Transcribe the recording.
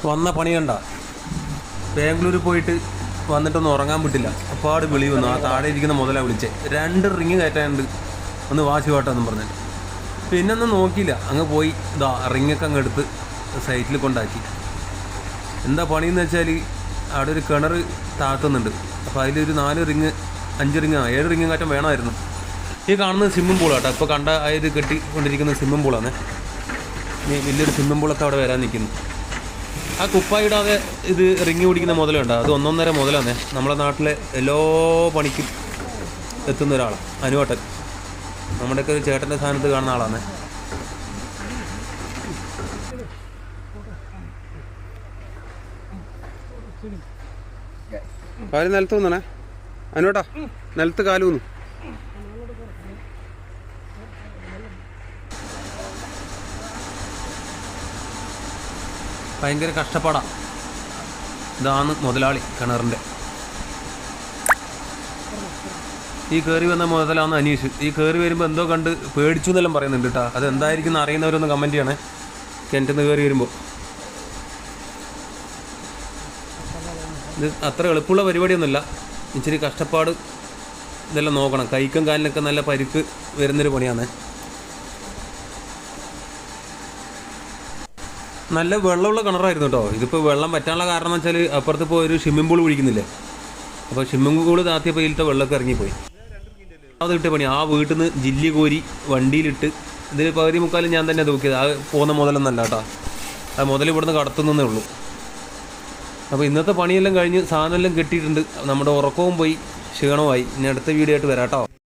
വന്ന പണി കണ്ട ബാംഗ്ലൂർ പോയിട്ട് വന്നിട്ടൊന്നും ഉറങ്ങാൻ പറ്റില്ല. അപ്പാട് വിളി വന്നു. ആ താഴെ ഇരിക്കുന്ന മുതലാണ് വിളിച്ചേ. 2 റിങ് കയറ്റാനുണ്ട്, ഒന്ന് വാശി വാട്ടാന്നും പറഞ്ഞിട്ട്. പിന്നൊന്നും നോക്കിയില്ല, അങ്ങ് പോയി റിങ്ങൊക്കെ അങ്ങ് എടുത്ത് സൈറ്റിൽ കൊണ്ടാക്കി. എന്താ പണിയെന്ന് വെച്ചാൽ അവിടെ ഒരു കിണർ താത്തുന്നുണ്ട്. അപ്പോൾ അതിലൊരു 4 റിങ് 5 റിങ് 7 റിങ് കയറ്റം വേണമായിരുന്നു. ഈ കാണുന്നത് സ്വിമ്മിംഗ് പൂളാട്ടോ. ഇപ്പോൾ കണ്ട ഇത് കെട്ടിക്കൊണ്ടിരിക്കുന്ന സ്വിമ്മിംഗ് പൂളാണ്. വലിയൊരു സ്വിമ്മിംഗ് പൂളൊക്കെ അവിടെ വരാൻ നിൽക്കുന്നു. ആ കുപ്പായിടാതെ ഇത് റിങ് പിടിക്കുന്ന മുതലുണ്ട്. അത് 1.5 മുതലാണ്. നമ്മുടെ നാട്ടിലെ എല്ലാ പണിക്കും എത്തുന്ന ഒരാളാണ് അനുവട്ടൻ. നമ്മുടെയൊക്കെ ഒരു ചേട്ടൻ്റെ സ്ഥാനത്ത് കാണുന്ന ആളാണ്. കാല് നിലത്ത് വന്നണേ അനുവട്ടാ, നിലത്ത് കാല് വന്നു. ഭയങ്കര കഷ്ടപ്പാടാണ്. ഇതാണ് മുതലാളി കിണറിൻ്റെ. ഈ കയറി വന്ന മുതലാണ് അനീഷ്. ഈ കയറി വരുമ്പോൾ എന്തോ കണ്ട് പേടിച്ചു എന്നെല്ലാം പറയുന്നുണ്ട് കേട്ടോ. അത് എന്തായിരിക്കും അറിയുന്നവരൊന്ന് കമൻറ്റ് ചെയ്യണേ. കിണറ്റിൽ നിന്ന് കയറി വരുമ്പോൾ ഇത് അത്ര എളുപ്പമുള്ള പരിപാടിയൊന്നുമില്ല. ഇച്ചിരി കഷ്ടപ്പാട് ഇതെല്ലാം നോക്കണം. കൈക്കും കാലിനൊക്കെ നല്ല പരിക്ക് വരുന്നൊരു പണിയാണ്. നല്ല വെള്ളമുള്ള കിണറായിരുന്നു കേട്ടോ. ഇതിപ്പോൾ വെള്ളം പറ്റാനുള്ള കാരണം എന്ന് വെച്ചാൽ അപ്പുറത്ത് ഇപ്പോൾ ഒരു സ്വിമ്മിംഗ് പൂൾ പിടിക്കുന്നില്ലേ. അപ്പോൾ സ്വിമ്മിംഗ് പൂൾ താത്തിയപ്പോൾ ഇതിലത്തെ വെള്ളമൊക്കെ ഇറങ്ങിപ്പോയി. അത് കിട്ടിയ പണി. ആ വീട്ടിൽ നിന്ന് ജില്ലി കോരി വണ്ടിയിലിട്ട് ഇതിൽ പകുതി മുക്കാലും ഞാൻ തന്നെ തൂക്കിയത്. ആ പോകുന്ന മുതലൊന്നല്ല കേട്ടോ. ആ മുതൽ ഇവിടുന്ന് കടത്തുന്നേ ഉള്ളൂ. അപ്പോൾ ഇന്നത്തെ പണിയെല്ലാം കഴിഞ്ഞ് സാധനമെല്ലാം കെട്ടിയിട്ടുണ്ട്. നമ്മുടെ ഉറക്കവും പോയി, ക്ഷീണമായി. ഇനി അടുത്ത വീഡിയോ ആയിട്ട് വരാം കേട്ടോ.